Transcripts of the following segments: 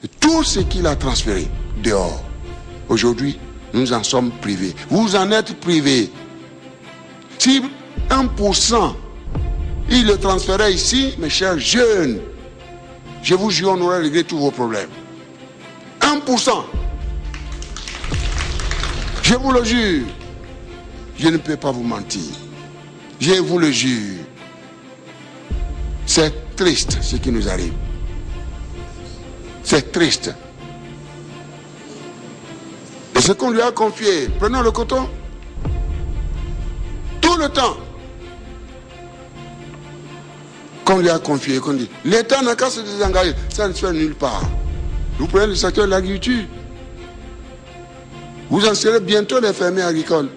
Et tout ce qu'il a transféré dehors, aujourd'hui, nous en sommes privés. Vous en êtes privés. Si 1%, il le transférait ici, mes chers jeunes, je vous jure, on aurait réglé tous vos problèmes. 1%. Je vous le jure. Je ne peux pas vous mentir. Je vous le jure. C'est triste ce qui nous arrive. C'est triste. Et ce qu'on lui a confié, prenons le coton. Tout le temps qu'on lui a confié, qu'on dit, l'État n'a qu'à se désengager, ça ne se fait nulle part. Vous prenez le secteur de l'agriculture, vous en serez bientôt les fermiers agricoles.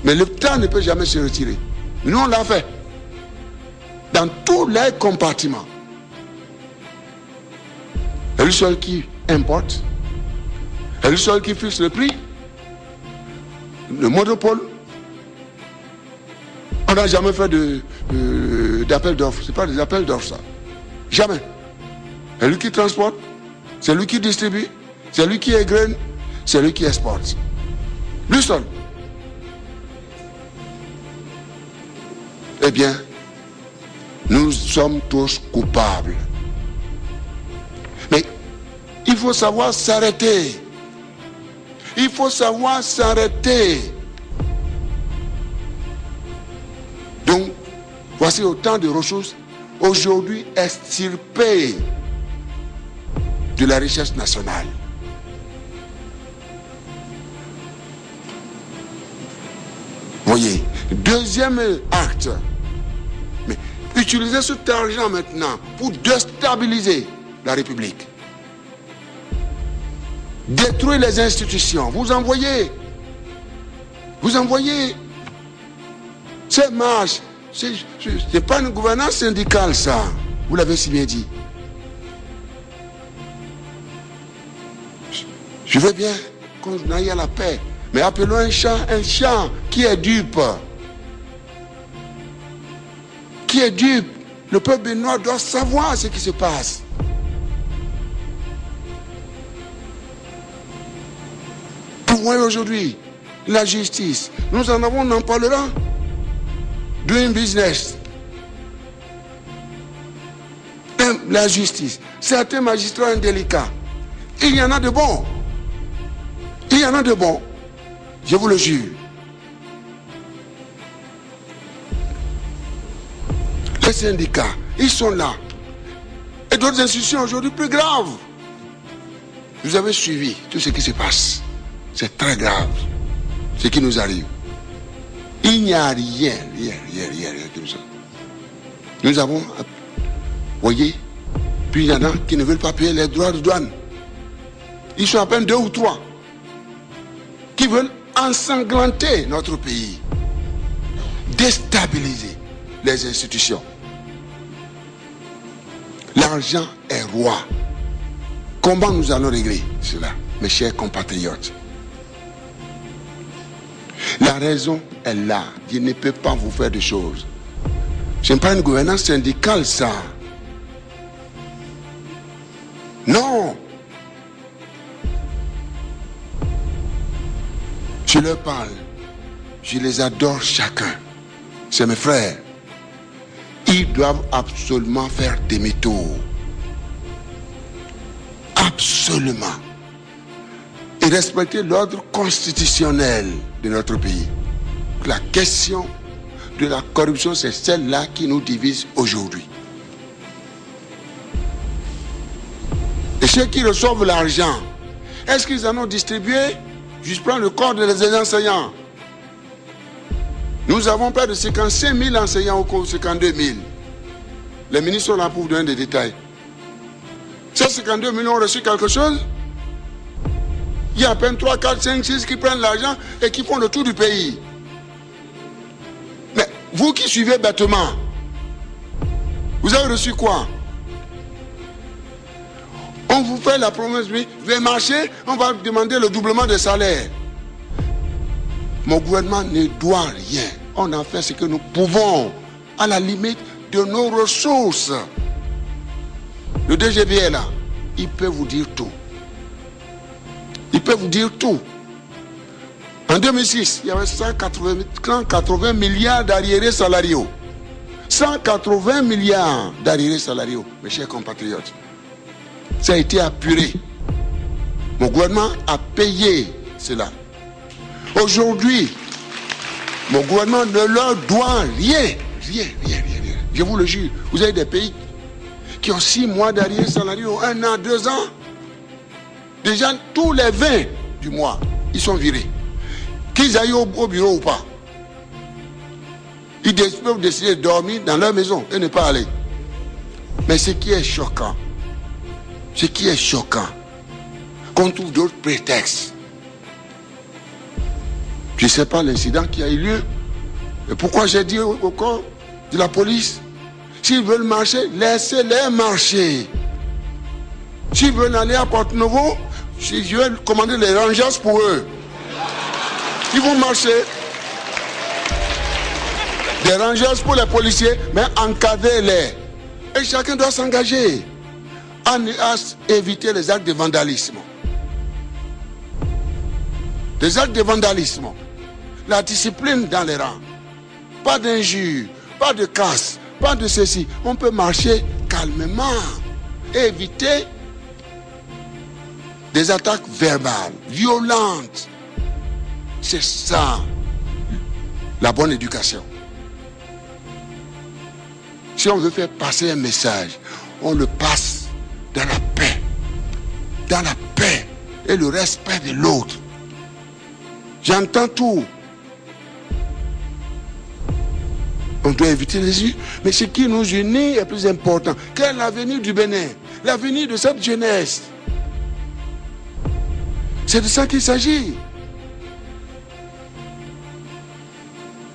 Mais l'État ne peut jamais se retirer. Nous, on l'a fait. Dans tous les compartiments. C'est lui seul qui importe. C'est lui seul qui fixe le prix. Le monopole. On n'a jamais fait d'appel d'offres. Ce n'est pas des appels d'offres, ça. Jamais. C'est lui qui transporte. C'est lui qui distribue. C'est lui qui égrène. C'est lui qui exporte. Lui seul. Eh bien, nous sommes tous coupables. Mais il faut savoir s'arrêter. Il faut savoir s'arrêter. Donc, voici autant de ressources aujourd'hui extirpées de la richesse nationale. Voyez, deuxième acte. Mais utilisez cet argent maintenant pour déstabiliser la République. Détruire les institutions. Vous envoyez ces marches. C'est pas une gouvernance syndicale, ça. Vous l'avez si bien dit. Je veux bien qu'on aille à la paix. Mais appelons un chat qui est dupe. Qui est dupe. Le peuple béninois doit savoir ce qui se passe. Pour moi aujourd'hui, la justice, nous en avons, on en parlera. Doing business. La justice. Certains magistrats indélicats. Il y en a de bons. Il y en a de bons. Je vous le jure. Les syndicats, ils sont là. Et d'autres institutions aujourd'hui plus graves. Vous avez suivi tout ce qui se passe. C'est très grave. Ce qui nous arrive. Il n'y a rien comme ça. Nous avons, voyez, puis il y en a qui ne veulent pas payer les droits de douane. Ils sont à peine 2 ou 3 qui veulent ensanglanter notre pays, déstabiliser les institutions. L'argent est roi. Comment nous allons régler cela, mes chers compatriotes? La raison est là. Je ne peux pas vous faire de choses. Ce n'est pas une gouvernance syndicale, ça. Non. Je leur parle. Je les adore chacun. C'est mes frères. Ils doivent absolument faire demi-tour. Absolument. Et respecter l'ordre constitutionnel de notre pays. La question de la corruption, c'est celle-là qui nous divise aujourd'hui. Et ceux qui reçoivent l'argent, est-ce qu'ils en ont distribué? Je prends le corps des enseignants. Nous avons près de 55 000 enseignants au cours de 52 000. Les ministres sont là pour vous donner des détails. Ces 52 000 ont reçu quelque chose? Il y a à peine 3, 4, 5, 6 qui prennent l'argent et qui font le tour du pays. Mais vous qui suivez bêtement, vous avez reçu quoi? On vous fait la promesse, oui, vous allez marcher, on va demander le doublement des salaires. Mon gouvernement ne doit rien. On a fait ce que nous pouvons, à la limite de nos ressources. Le DGB est là. Il peut vous dire tout. Il peut vous dire tout. En 2006, il y avait 180 milliards d'arriérés salariaux. 180 milliards d'arriérés salariaux, mes chers compatriotes. Ça a été apuré. Mon gouvernement a payé cela. Aujourd'hui, mon gouvernement ne leur doit rien. Rien. Je vous le jure. Vous avez des pays qui ont 6 mois d'arriérés salariaux, 1 an, 2 ans. Déjà, tous les 20 du mois, ils sont virés. Qu'ils aillent au bureau ou pas. Ils peuvent décider de dormir dans leur maison et ne pas aller. Mais ce qui est choquant, qu'on trouve d'autres prétextes. Je ne sais pas l'incident qui a eu lieu. Et pourquoi j'ai dit au corps de la police, s'ils veulent marcher, laissez-les marcher. S'ils veulent aller à Porte-Nouveau, je vais commander les rangers pour eux. Ils vont marcher. Des rangers pour les policiers, mais encadrez-les. Et chacun doit s'engager à éviter les actes de vandalisme. Les actes de vandalisme. La discipline dans les rangs. Pas d'injures, pas de casse, pas de ceci. On peut marcher calmement et éviter des attaques verbales, violentes. C'est ça, la bonne éducation. Si on veut faire passer un message, on le passe dans la paix. Dans la paix et le respect de l'autre. J'entends tout. On doit éviter les yeux. Mais ce qui nous unit est plus important. Quel est l'avenir du Bénin? L'avenir de cette jeunesse. C'est de ça qu'il s'agit.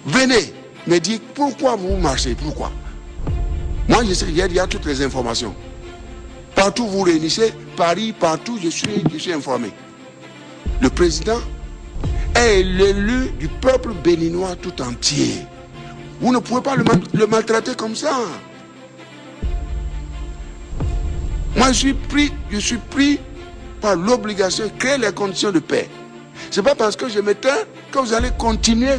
Venez me dire pourquoi vous marchez, pourquoi. Moi, je sais, il y a toutes les informations. Partout où vous réunissez, Paris, partout, je suis informé. Le président est l'élu du peuple béninois tout entier. Vous ne pouvez pas le maltraiter comme ça. Moi, je suis pris par l'obligation de créer les conditions de paix. Ce n'est pas parce que je m'éteins que vous allez continuer.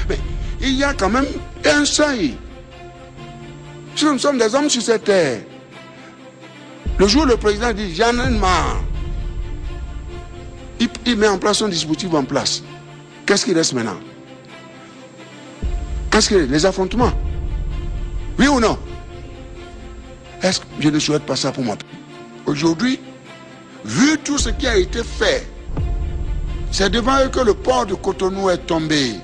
Mais il y a quand même un seuil. Si nous sommes des hommes sur cette terre, le jour où le président dit j'en ai marre, il met en place son dispositif en place. Qu'est-ce qui reste maintenant? Qu'est-ce que les affrontements? Oui ou non? Est-ce que je ne souhaite pas ça pour moi? Aujourd'hui, vu tout ce qui a été fait, c'est devant eux que le port de Cotonou est tombé,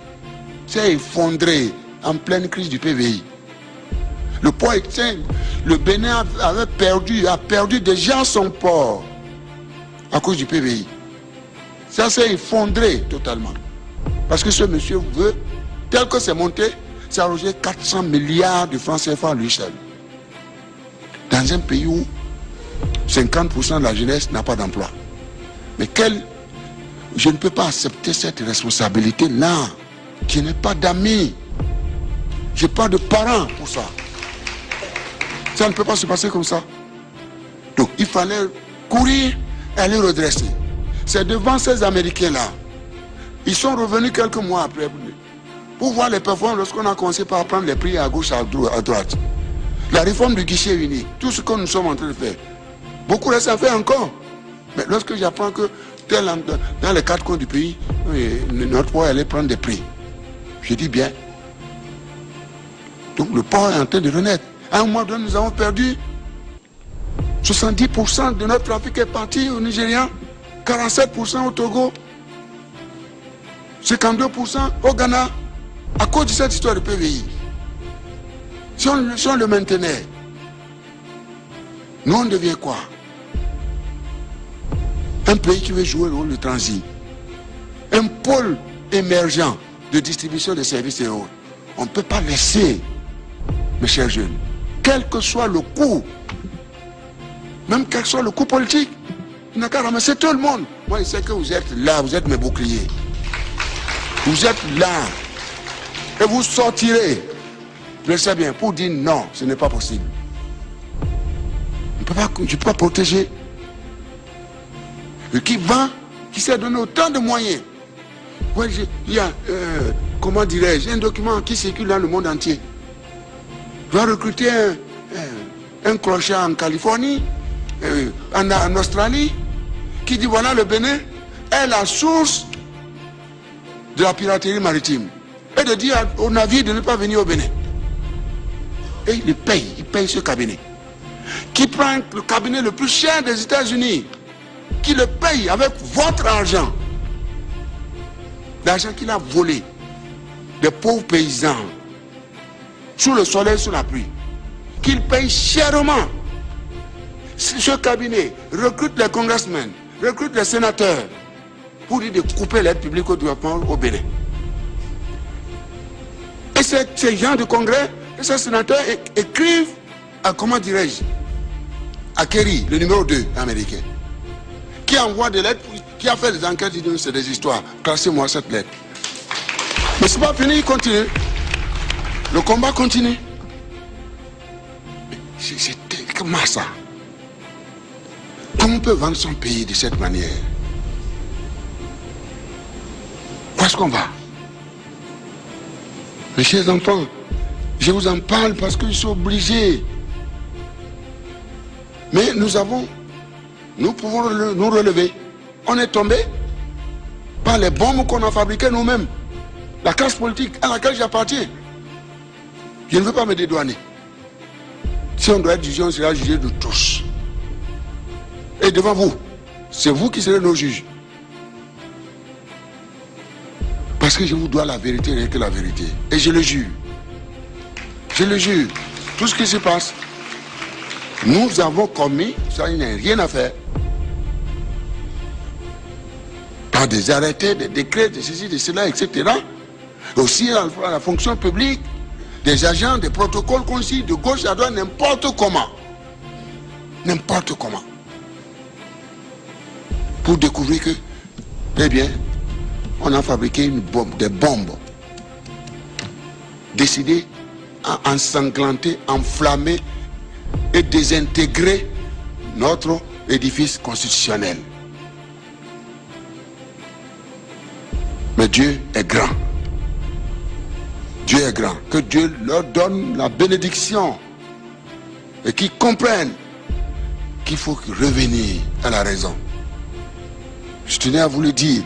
s'est effondré en pleine crise du PVI. Le port était, le Bénin a perdu déjà son port à cause du PVI. Ça s'est effondré totalement. Parce que ce monsieur veut, tel que c'est monté, c'est arrogé 400 milliards de francs CFA lui seul. Dans un pays où 50% de la jeunesse n'a pas d'emploi. Mais je ne peux pas accepter cette responsabilité-là. Je n'ai pas d'amis. Je n'ai pas de parents pour ça. Ça ne peut pas se passer comme ça. Donc il fallait courir et aller redresser. C'est devant ces Américains-là. Ils sont revenus quelques mois après pour voir les performances lorsqu'on a commencé par prendre les prix à gauche, à droite. La réforme du guichet unique, tout ce que nous sommes en train de faire. Beaucoup restent à faire encore. Mais lorsque j'apprends que dans les 4 coins du pays, notre port allait prendre des prix, je dis bien. Donc le port est en train de renaître. À un moment donné, nous avons perdu 70% de notre trafic est parti au Nigeria, 47% au Togo, 52% au Ghana, à cause de cette histoire de PVI. Si on le maintenait, nous on devient quoi? Un pays qui veut jouer le rôle de transit, un pôle émergent de distribution de services et autres. On ne peut pas laisser, mes chers jeunes, quel que soit le coût, même quel que soit le coût politique, il n'a qu'à ramasser tout le monde. Moi, je sais que vous êtes là, vous êtes mes boucliers. Vous êtes là. Et vous sortirez, je le sais bien, pour dire non, ce n'est pas possible. Je ne peux pas protéger. Qui vend, qui s'est donné autant de moyens. Ouais, il y a, comment dirais-je, un document qui circule dans le monde entier. Je vais recruter un clochard en Californie, en Australie, qui dit voilà le Bénin est la source de la piraterie maritime. Et de dire aux navires de ne pas venir au Bénin. Et il paye ce cabinet. Qui prend le cabinet le plus cher des États-Unis, qui le paye avec votre argent. L'argent qu'il a volé des pauvres paysans, sous le soleil, sous la pluie, qu'il paye chèrement. Ce cabinet recrute les congressmen, recrute les sénateurs, pour dire de couper l'aide publique au développement au Bénin. Et ces gens du congrès, et ces sénateurs écrivent à, comment dirais-je, à Kerry, le numéro 2 américain, qui envoie des lettres, qui a fait des enquêtes, il dit c'est des histoires, classez-moi cette lettre. Mais c'est pas fini, il continue. Le combat continue. C'est comment ça? Comment on peut vendre son pays de cette manière? Où est-ce qu'on va? Mes chers enfants, je vous en parle parce que je suis obligé. Mais nous pouvons nous relever. On est tombé par les bombes qu'on a fabriquées nous-mêmes. La classe politique à laquelle j'appartiens. Je ne veux pas me dédouaner. Si on doit être jugé, on sera jugé de tous. Et devant vous, c'est vous qui serez nos juges. Parce que je vous dois la vérité, rien que la vérité. Et je le jure. Je le jure. Tout ce qui se passe, nous avons commis, ça il n'y a rien à faire. Par des arrêtés, des décrets, de ceci, de cela, etc. Aussi à la fonction publique, des agents, des protocoles qu'on suit de gauche à droite, n'importe comment. N'importe comment. Pour découvrir que, eh bien, on a fabriqué une bombe, des bombes, décidé à ensanglanter, enflammer et désintégrer notre édifice constitutionnel. Mais Dieu est grand. Dieu est grand. Que Dieu leur donne la bénédiction et qu'ils comprennent qu'il faut revenir à la raison. Je tenais à vous le dire.